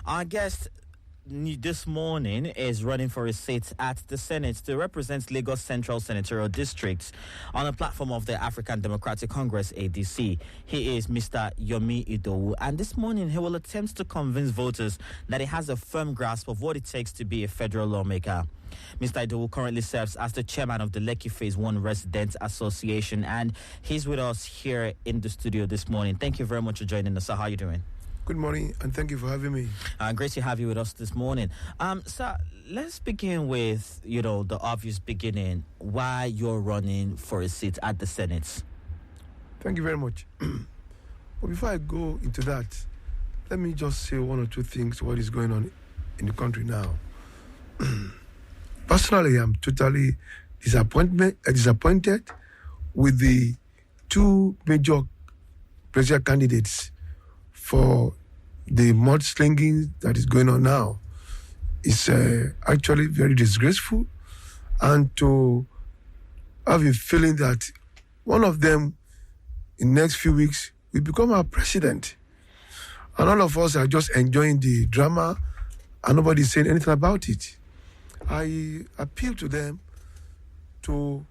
Our guest this morning is running for a seat at the Senate to represent Lagos Central Senatorial District on a platform of the African Democratic Congress, ADC. He is Mr. Yomi Idowu, and this morning he will attempt to convince voters that he has a firm grasp of what it takes to be a federal lawmaker. Mr. Idowu currently serves as the chairman of the Lekki Phase 1 Residents Association, and he's with us here in the studio this morning. Thank you very much for joining us. Sir, how are you doing? Good morning, and thank you for having me. Great to have you with us this morning. Sir, let's begin with, the obvious beginning. Why you're running for a seat at the Senate? Thank you very much. But before I go into that, let me just say one or two things, what is going on in the country now. Personally, I'm totally disappointed with the two major presidential candidates for the mudslinging that is going on now. It's actually very disgraceful, and to have a feeling that one of them in the next few weeks will become our president. And all of us are just enjoying the drama and nobody's saying anything about it. I appeal to them to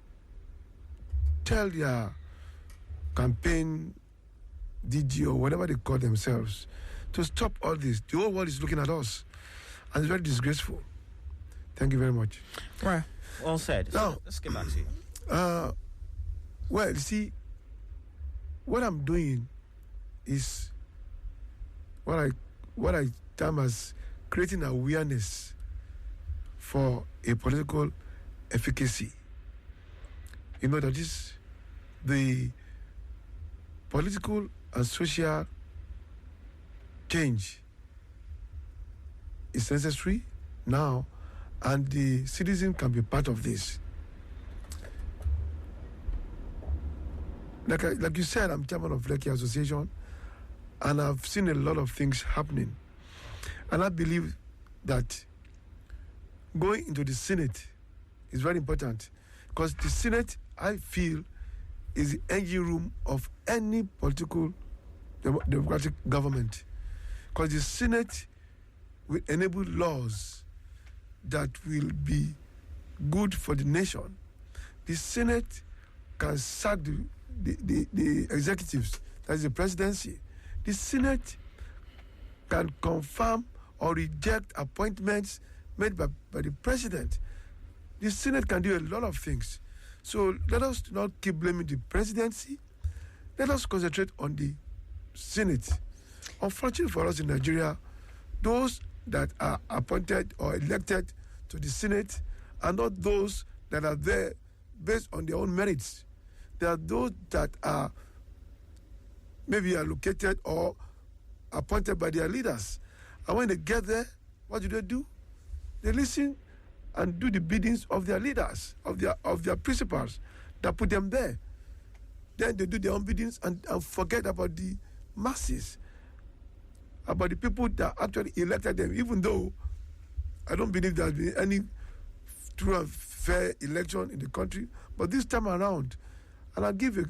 tell their campaign DG or whatever they call themselves to stop all this. The whole world is looking at us, and it's very disgraceful. Thank you very much. Right. Well said. Now, let's get back to you. Well, see, what I'm doing is what I term as creating awareness for a political efficacy. That is the political and social change is necessary now, and the citizen can be part of this. Like you said, I'm chairman of Lekki Association, and I've seen a lot of things happening. And I believe that going into the Senate is very important, because the Senate, I feel, is the engine room of any political democratic government, because the Senate will enable laws that will be good for the nation. The Senate can sack the executives, that is the presidency. The Senate can confirm or reject appointments made by the president. The Senate can do a lot of things. So let us not keep blaming the presidency. Let us concentrate on the Senate. Unfortunately for us in Nigeria, those that are appointed or elected to the Senate are not those that are there based on their own merits. They are those that are maybe allocated or appointed by their leaders. And when they get there, what do? They listen and do the biddings of their leaders, of their principals that put them there. Then they do their own biddings and forget about the masses, about the people that actually elected them, even though I don't believe there has been any true and fair election in the country. But this time around, and I give a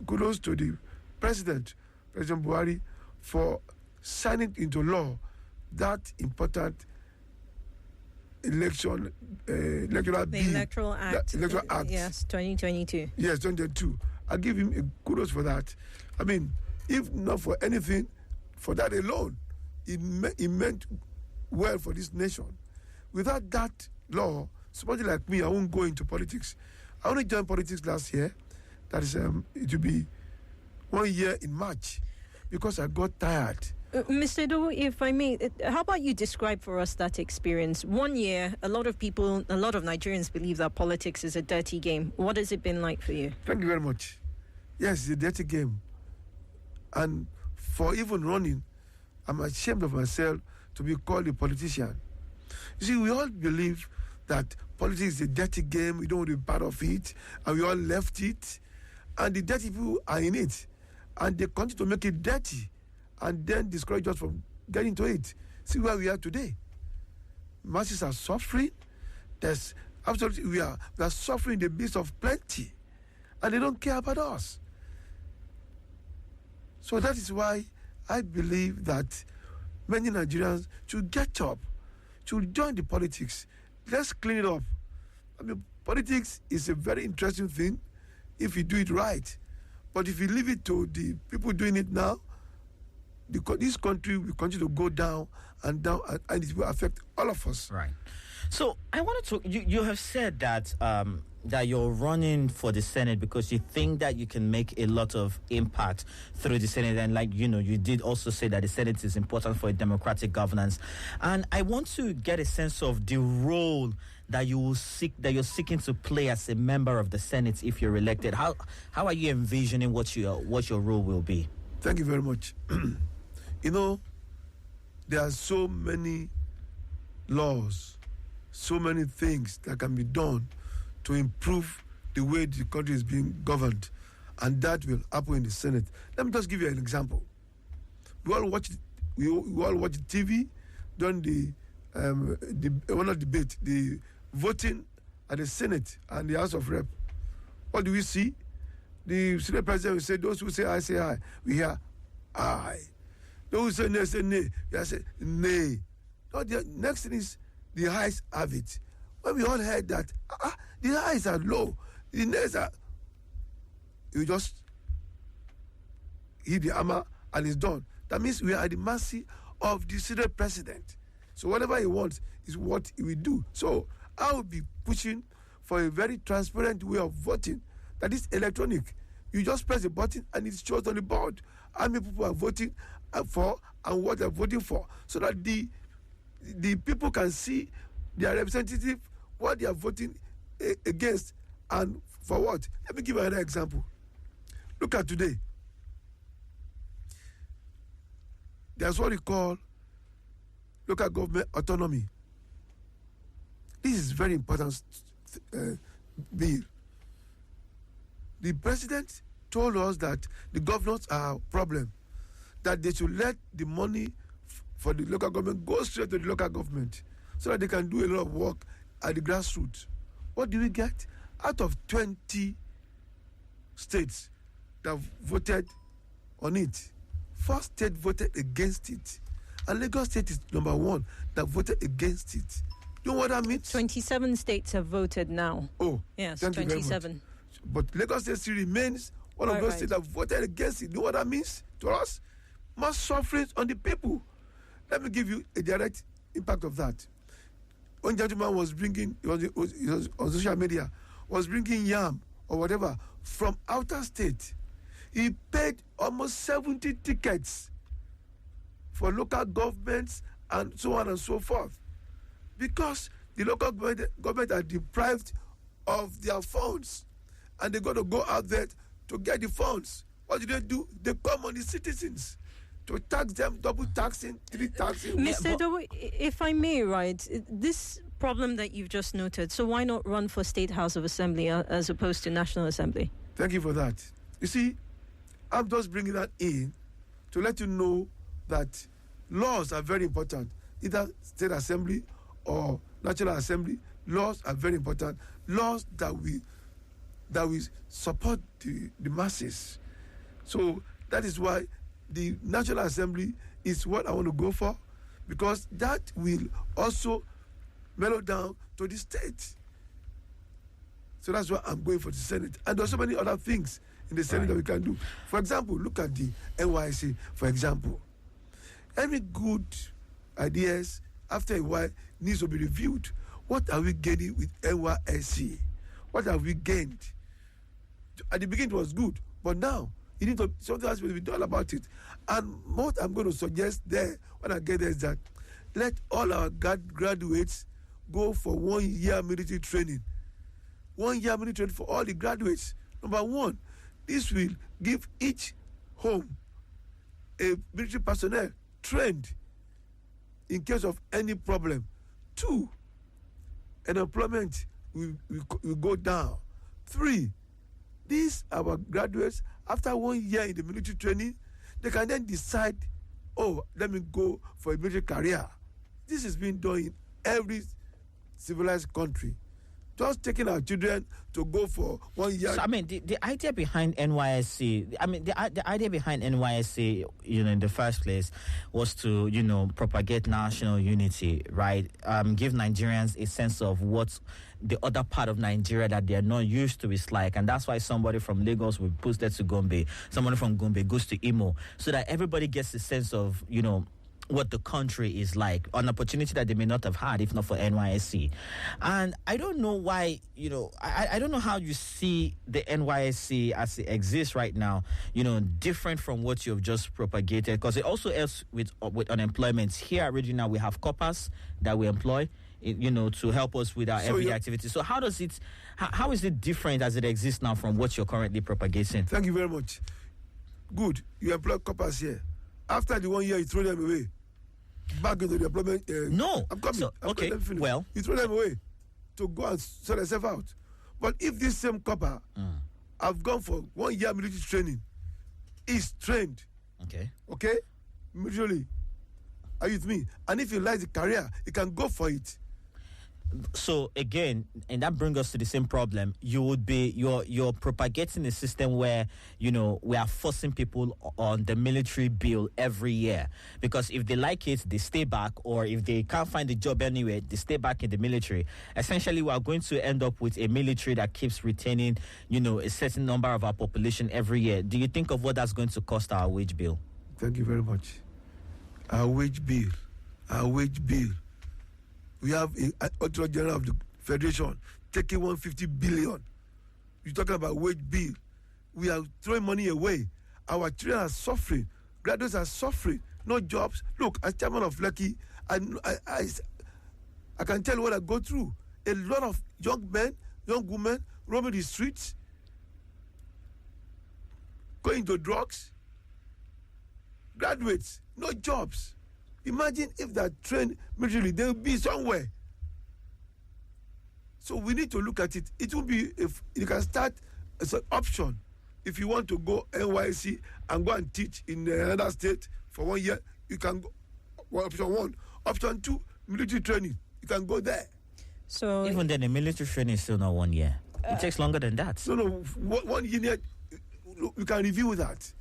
kudos to the President Buhari, for signing into law that important electoral Act. Electoral Act. Yes, 2022. Yes, 2022. I give him a kudos for that. I mean, if not for anything, for that alone, it meant well for this nation. Without that law, somebody like me, I won't go into politics. I only joined politics last year. That is, it will be 1 year in March, because I got tired. Mr. Idowu, if I may, how about you describe for us that experience? 1 year, a lot of Nigerians believe that politics is a dirty game. What has it been like for you? Thank you very much. Yes, it's a dirty game. And for even running, I'm ashamed of myself to be called a politician. You see, we all believe that politics is a dirty game, we don't want to be part of it, and we all left it, and the dirty people are in it, and they continue to make it dirty, and then discourage us from getting into it. See where we are today. Masses are suffering. There's absolutely, we are suffering in the midst of plenty, and they don't care about us. So that is why I believe that many Nigerians should get up, should join the politics. Let's clean it up. I mean, politics is a very interesting thing if you do it right. But if you leave it to the people doing it now, this country will continue to go down and down, and it will affect all of us. Right. So I wanted to. You have said that that you're running for the Senate because you think that you can make a lot of impact through the Senate, and you did also say that the Senate is important for a democratic governance. And I want to get a sense of the role that you're seeking to play as a member of the Senate if you're elected. How are you envisioning what your role will be? Thank you very much. There are so many laws, so many things that can be done to improve the way the country is being governed, and that will happen in the Senate. Let me just give you an example. We all watch TV during the debate, the voting at the Senate and the House of Rep. What do we see? The Senate President will say, those who say aye. We hear aye. Those who say nay. We say nay. Now, the next thing is the ayes have it. When we all heard that, the ayes are low, the nays are, you just hit the hammer and it's done. That means we are at the mercy of the Senate President. So whatever he wants is what he will do. So I will be pushing for a very transparent way of voting that is electronic. You just press a button and it shows on the board how many people are voting for and what they're voting for, so that the people can see their representative, what they are voting against and for what. Let me give another example. Look at today. There's what we call local government autonomy. This is very important bill. The president told us that the governors are a problem, that they should let the money for the local government go straight to the local government so that they can do a lot of work at the grassroots. What do we get? Out of 20 states that voted on it, 4 states voted against it. And Lagos State is number 1 that voted against it. You know what that means? 27 states have voted now. Oh, yes, thank 27. You very much. But Lagos State still remains one of those states that voted against it. You know what that means to us? Mass suffering on the people. Let me give you a direct impact of that. One gentleman was bringing, he was on social media, was bringing yam or whatever from outer state. He paid almost 70 tickets for local governments and so on and so forth, because the local government are deprived of their funds and they're going to go out there to get the funds. What do? They come on the citizens to tax them, double taxing, 3 taxing. Mr. Idowu, if I may, right, this problem that you've just noted, so why not run for State House of Assembly as opposed to National Assembly? Thank you for that. You see, I'm just bringing that in to let you know that laws are very important. Either State Assembly or National Assembly, laws are very important. Laws that we support the masses. So that is why the National Assembly is what I want to go for, because that will also mellow down to the state. So that's why I'm going for the Senate. And there's so many other things in the Senate that we can do. For example, look at the NYSC, for example. Any good ideas, after a while, needs to be reviewed. What are we gaining with NYSC? What have we gained? At the beginning, it was good, but now, you need to, something else will be done about it. And what I'm going to suggest there, when I get there, is that let all our graduates go for 1 year military training. 1 year military training for all the graduates. Number 1, this will give each home a military personnel trained in case of any problem. 2, unemployment will go down. 3, these our graduates, after 1 year in the military training, they can then decide, oh, let me go for a military career. This is being done in every civilized country. just taking our children to go for 1 year. So, I mean, the idea behind NYSC, the idea behind NYSC, in the first place was to, propagate national unity, right? Give Nigerians a sense of what the other part of Nigeria that they are not used to is like. And that's why somebody from Lagos will be posted to Gombe, somebody from Gombe goes to Imo, so that everybody gets a sense of, what the country is like, an opportunity that they may not have had if not for NYSC. And I don't know why, I don't know how you see the NYSC as it exists right now, different from what you've just propagated, because it also helps with unemployment. Here at Regional, we have coppers that we employ, to help us with our everyday activities. So how is it different as it exists now from what you're currently propagating? Thank you very much. Good. You employ coppers here. After the 1 year, you throw them away. Back into the employment. No. I'm coming. Okay, well. You throw them away to go and sort themselves out. But if this same copper have gone for 1 year military training, is trained. Okay? Mutually. Are you with me? And if you like the career, you can go for it. So again, and that brings us to the same problem. You're propagating a system where we are forcing people on the military bill every year, because if they like it, they stay back, or if they can't find a job anywhere, they stay back in the military. Essentially, we are going to end up with a military that keeps retaining a certain number of our population every year. Do you think of what that's going to cost our wage bill? Thank you very much. Our wage bill. We have an Auditor General of the Federation taking 150 billion. You're talking about wage bill. We are throwing money away. Our children are suffering. Graduates are suffering. No jobs. Look, as chairman of Lekki, I can tell you what I go through. A lot of young men, young women roaming the streets, going to drugs. Graduates, no jobs. Imagine if that trained military, they will be somewhere. So we need to look at it. It will be, if you can start as an option. If you want to go NYSC and go and teach in another state for 1 year, you can go. Well, option one. Option two, military training. You can go there. So even then, the military training is still not 1 year. It takes longer than that. No, 1 year, you can review that.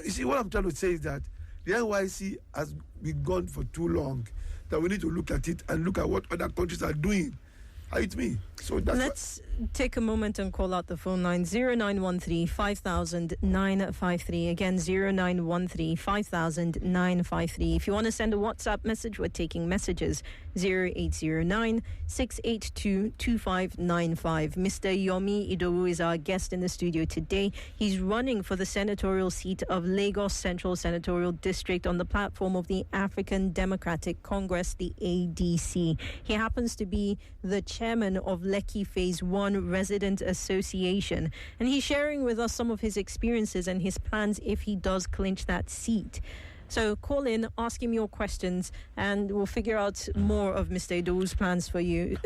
You see, what I'm trying to say is that the NYSC has been gone for too long, that we need to look at it and look at what other countries are doing. Are you with me? So let's take a moment and call out the phone line 0913 5000 953. Again, 0913 5000 953. If you want to send a WhatsApp message, we're taking messages 0809 682 2595. Mr. Yomi Idowu is our guest in the studio today. He's running for the senatorial seat of Lagos Central Senatorial District on the platform of the African Democratic Congress, the ADC. He happens to be the chairman of Lekki Phase 1 Resident Association, and he's sharing with us some of his experiences and his plans if he does clinch that seat. So call in, ask him your questions, and we'll figure out more of Mr. Idowu's plans for you.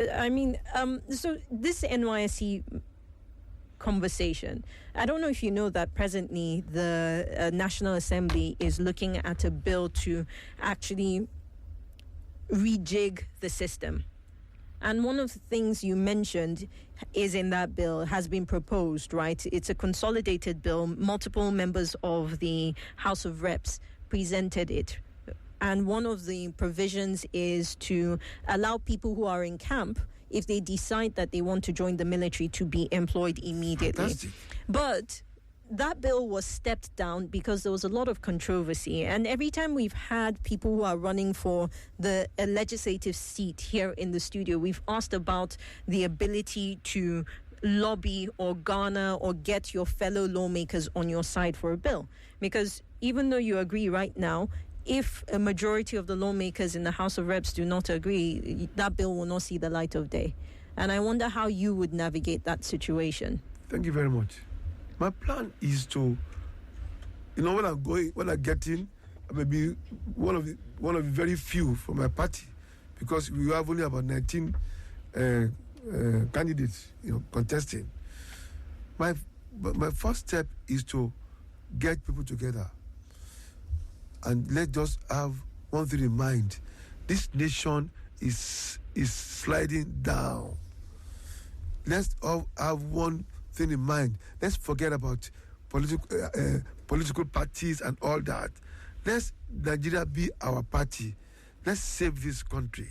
So this NYSC conversation, I don't know if you know that presently the National Assembly is looking at a bill to actually rejig the system. And one of the things you mentioned is in that bill, has been proposed, right? It's a consolidated bill. Multiple members of the House of Reps presented it. And one of the provisions is to allow people who are in camp, if they decide that they want to join the military, to be employed immediately. Fantastic. But that bill was stepped down because there was a lot of controversy. And every time we've had people who are running for a legislative seat here in the studio, we've asked about the ability to lobby or garner or get your fellow lawmakers on your side for a bill. Because even though you agree right now, if a majority of the lawmakers in the House of Reps do not agree, that bill will not see the light of day. And I wonder how you would navigate that situation. Thank you very much. My plan is to, when I get in, I may be one of the very few from my party, because we have only about 19 candidates, contesting. My first step is to get people together, and let's just have one thing in mind: this nation is sliding down. let's all have one thing in mind. Let's forget about political parties and all that. Let's Nigeria be our party. Let's save this country.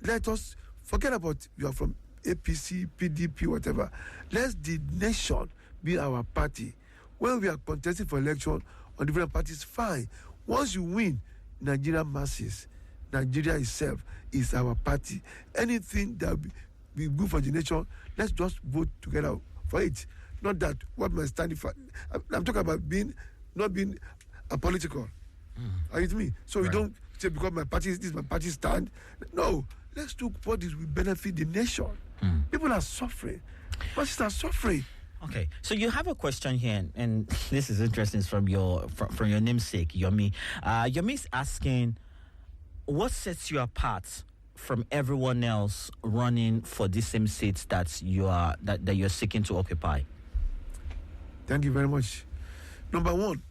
Let us forget about you are from APC, PDP, whatever. Let the nation be our party. When we are contesting for election on different parties, fine. Once you win, Nigeria masses, Nigeria itself is our party. Anything that will be good for the nation, let's just vote together for it. Not that what my standing for. I'm talking about not being apolitical. Are you with me? So we don't say because my party this is my party stand. No, let's do what will benefit the nation. People are suffering. Parties are suffering. Okay, so you have a question here, and this is interesting from your namesake, Yomi. Yomi's asking, what sets you apart from everyone else running for the same seats that you're seeking to occupy? Thank you very much. Number one,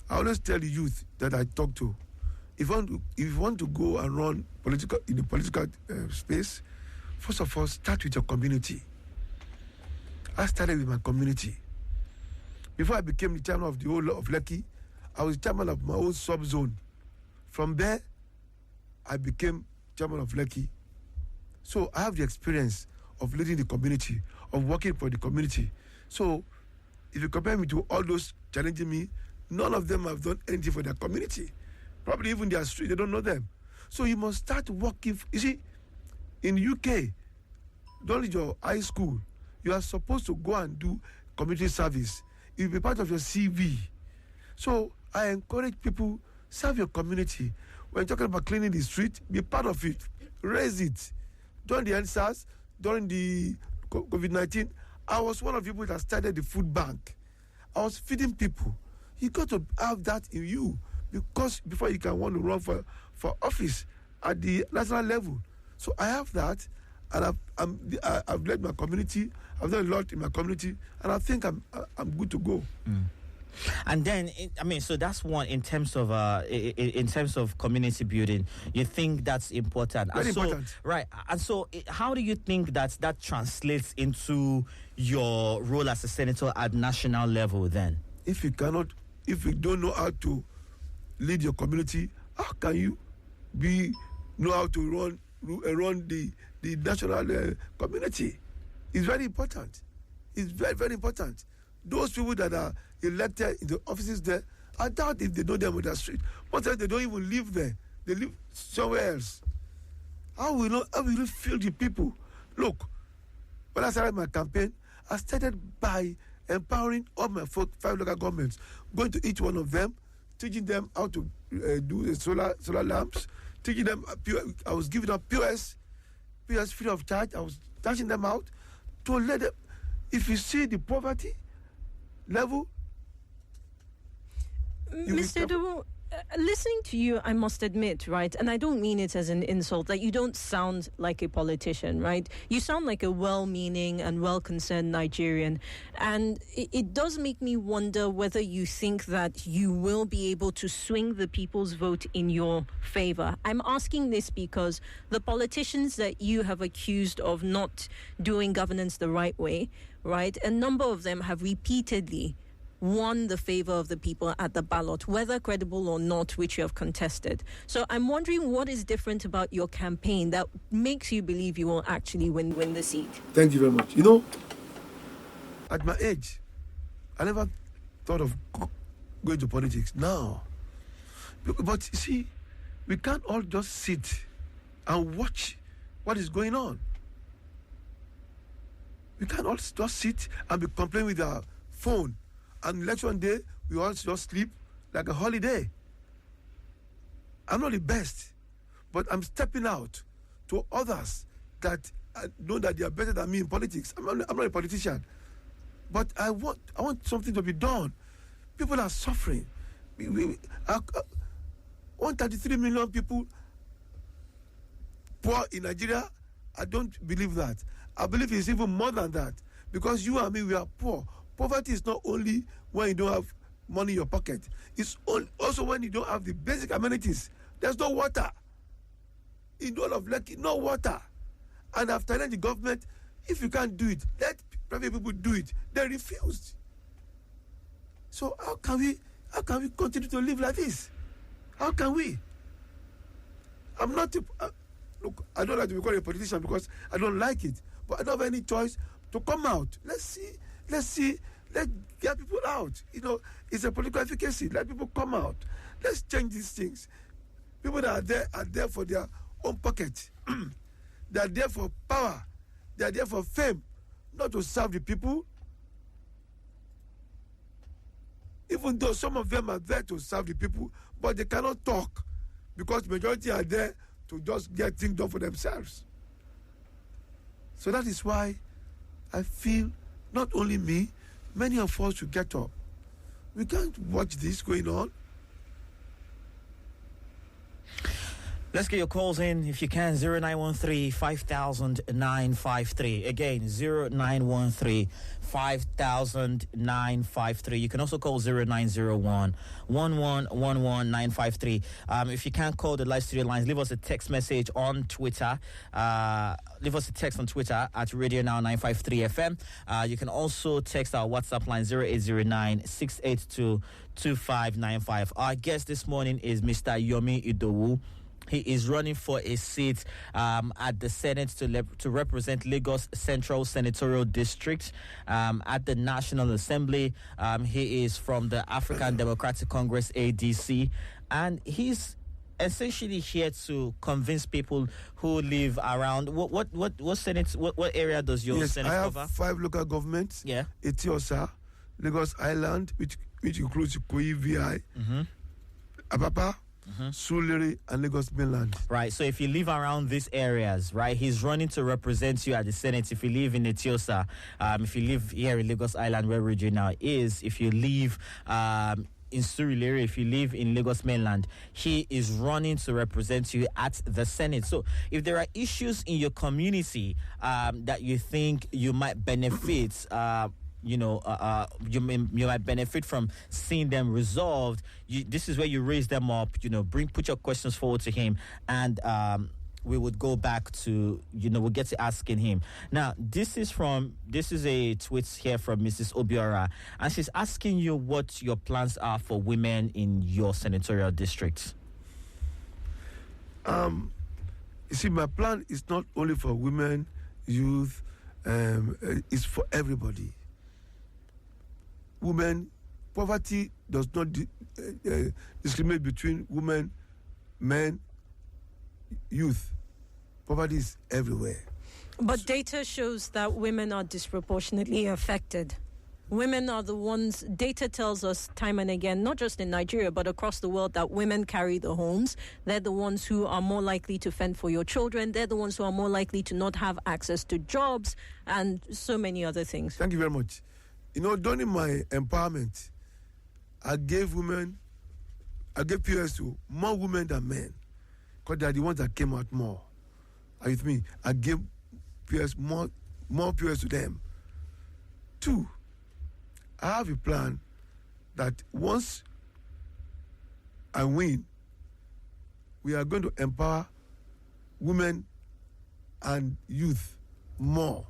I always tell the youth that I talk to, if you want to go and run in the political space, first of all, start with your community. I started with my community. Before I became the chairman of the whole of Lekki, I was chairman of my own sub-zone. From there, I became chairman of Lekki. So I have the experience of leading the community, of working for the community. So if you compare me to all those challenging me, none of them have done anything for their community. Probably even their street, they don't know them. So you must start working. You see, in UK, during your high school, you are supposed to go and do community service. It will be part of your CV. So I encourage people, serve your community. When you're talking about cleaning the street, be part of it. Raise it. During the NSAS, during the COVID-19, I was one of the people that started the food bank. I was feeding people. You got to have that in you, because before you can want to run for office at the national level. So I have that, and I've led my community. I've done a lot in my community, and I think I'm good to go. And then, so that's one in terms of community building. You think that's important? Very important. Right. And so, how do you think that translates into your role as a senator at national level? Then, if you don't know how to lead your community, how can you know how to run the national community? It's very important. It's very, very important. Those people that are elected in the offices there, I doubt if they know them on the street. Most times they don't even live there. They live somewhere else. How will you feel the people? Look, when I started my campaign, I started by empowering all my 5 local governments, going to each one of them, teaching them how to do the solar lamps, teaching them. I was giving up POS free of charge. I was dashing them out to let them. If you see the poverty level, Mr. Idowu, listening to you, I must admit, right, and I don't mean it as an insult, that you don't sound like a politician, right? You sound like a well-meaning and well-concerned Nigerian. And it does make me wonder whether you think that you will be able to swing the people's vote in your favor. I'm asking this because the politicians that you have accused of not doing governance the right way, right, a number of them have repeatedly won the favor of the people at the ballot, whether credible or not, which you have contested. So I'm wondering what is different about your campaign that makes you believe you will actually win the seat. Thank you very much. You know, at my age, I never thought of going to politics. Now, but you see, we can't all just sit and watch what is going on. We can't all just sit and be complaining with our phone. And election day, we all just sleep like a holiday. I'm not the best, but I'm stepping out to others that I know that they are better than me in politics. I'm not a politician, but I want something to be done. People are suffering. 133 million people poor in Nigeria. I don't believe that. I believe it's even more than that, because you and me, we are poor. Poverty is not only when you don't have money in your pocket. It's also when you don't have the basic amenities. There's no water. In all of Lekki, no water. And I've challenged the government If you can't do it, let private people do it. They refused. So how can we continue to live like this? How can we? I'm not look, I don't like to be called a politician because I don't like it, but I don't have any choice to come out. Let's get people out. It's a political efficacy. Let people come out. Let's change these things. People that are there for their own pocket. They are there for power. They are there for fame, not to serve the people. Even though some of them are there to serve the people, but they cannot talk because the majority are there to just get things done for themselves. So that is why I feel not only me, many of us should get up. We can't watch this going on. Let's get your calls in if you can. 0913 5,953. Again, 0913 5,953. You can also call 0901 1111953. If you can't call the live studio lines, leave us a text message on Twitter. Leave us a text on Twitter at Radio Now 953 FM. You can also text our WhatsApp line 0809 682 2595. Our guest this morning is Mr. Yomi Idowu. He is running for a seat at the Senate to represent Lagos Central Senatorial District at the National Assembly. He is from the African Democratic Congress, ADC, and he's essentially here to convince people who live around. What Senate? What area does your Senate cover? I have 5 local governments. Yeah, Etiosa, Lagos Island, which includes Ikoyi VI, Apapa, Sulere, and Lagos Mainland. Right, so if you live around these areas, right, he's running to represent you at the Senate. If you live in Etiosa, if you live here in Lagos Island, where Regional is, if you live in Surulere, if you live in Lagos Mainland, he is running to represent you at the Senate. So if there are issues in your community that you think you might benefit, you might benefit from seeing them resolved, this is where you raise them up, put your questions forward to him, and we would go back to, we'll get to asking him. Now, this is a tweet here from Mrs. Obiora, and she's asking you what your plans are for women in your senatorial district. You see, my plan is not only for women, youth, it's for everybody. Women, poverty does not discriminate between women, men, youth. Poverty is everywhere. But data shows that women are disproportionately affected. Women are the ones, data tells us time and again, not just in Nigeria, but across the world, that women carry the homes. They're the ones who are more likely to fend for your children. They're the ones who are more likely to not have access to jobs and so many other things. Thank you very much. During my empowerment, I gave POS to more women than men, because they are the ones that came out more. Are you with me? I gave POS more POS to them. 2, I have a plan that once I win, we are going to empower women and youth more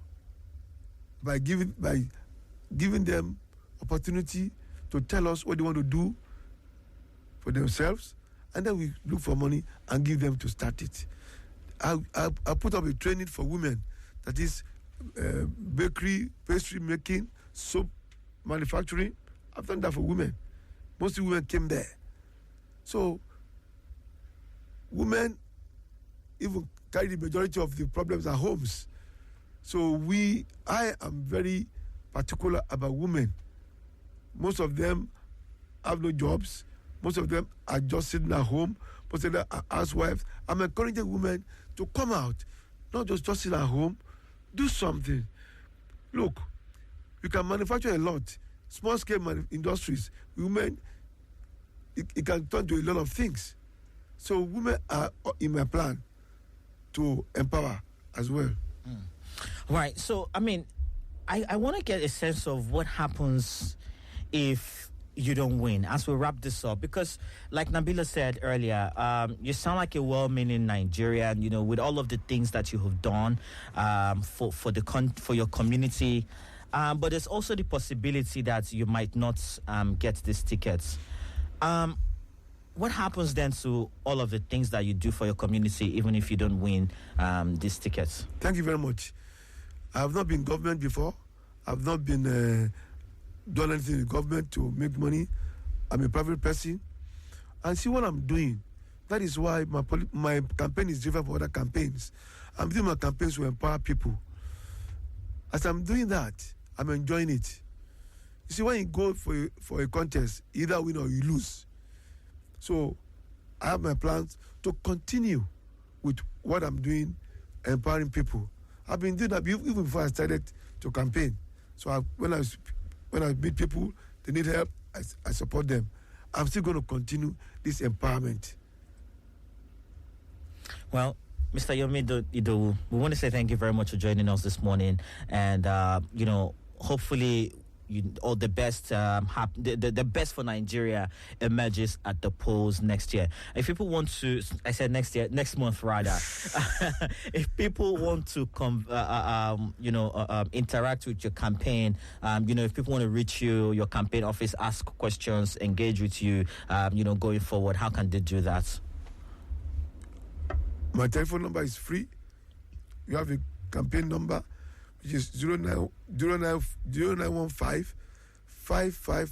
by giving them opportunity to tell us what they want to do for themselves, and then we look for money and give them to start it. I put up a training for women, that is bakery, pastry making, soap manufacturing. I've done that for women. Most women came there. So women even carry the majority of the problems at homes. So I am very particular about women. Most of them have no jobs. Most of them are just sitting at home. Most of them are housewives. I'm encouraging women to come out, not just sit at home, do something. Look, you can manufacture a lot. Small-scale industries. Women, it can turn to a lot of things. So women are in my plan to empower as well. Right. So, I want to get a sense of what happens if you don't win, as we wrap this up, because like Nabila said earlier, you sound like a well-meaning Nigerian, with all of the things that you have done for your community, but there's also the possibility that you might not get these tickets. What happens then to all of the things that you do for your community, even if you don't win these tickets? Thank you very much. I have not been government before. I've not been done anything in government to make money. I'm a private person. And see what I'm doing. That is why my campaign is different from other campaigns. I'm doing my campaigns to empower people. As I'm doing that, I'm enjoying it. You see, when you go for a contest, either win or you lose. So I have my plans to continue with what I'm doing, empowering people. I've been doing that even before I started to campaign. So when I meet people, they need help, I support them. I'm still going to continue this empowerment. Well, Mr. Yomi Idowu, we want to say thank you very much for joining us this morning. And, hopefully all the best, the best for Nigeria emerges at the polls next year. If people want to, I said next month rather. If people want to interact with your campaign, if people want to reach you, your campaign office, ask questions, engage with you, going forward, how can they do that? My telephone number is free. You have a campaign number, which is 0915 555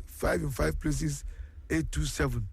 5 in 5 places 827.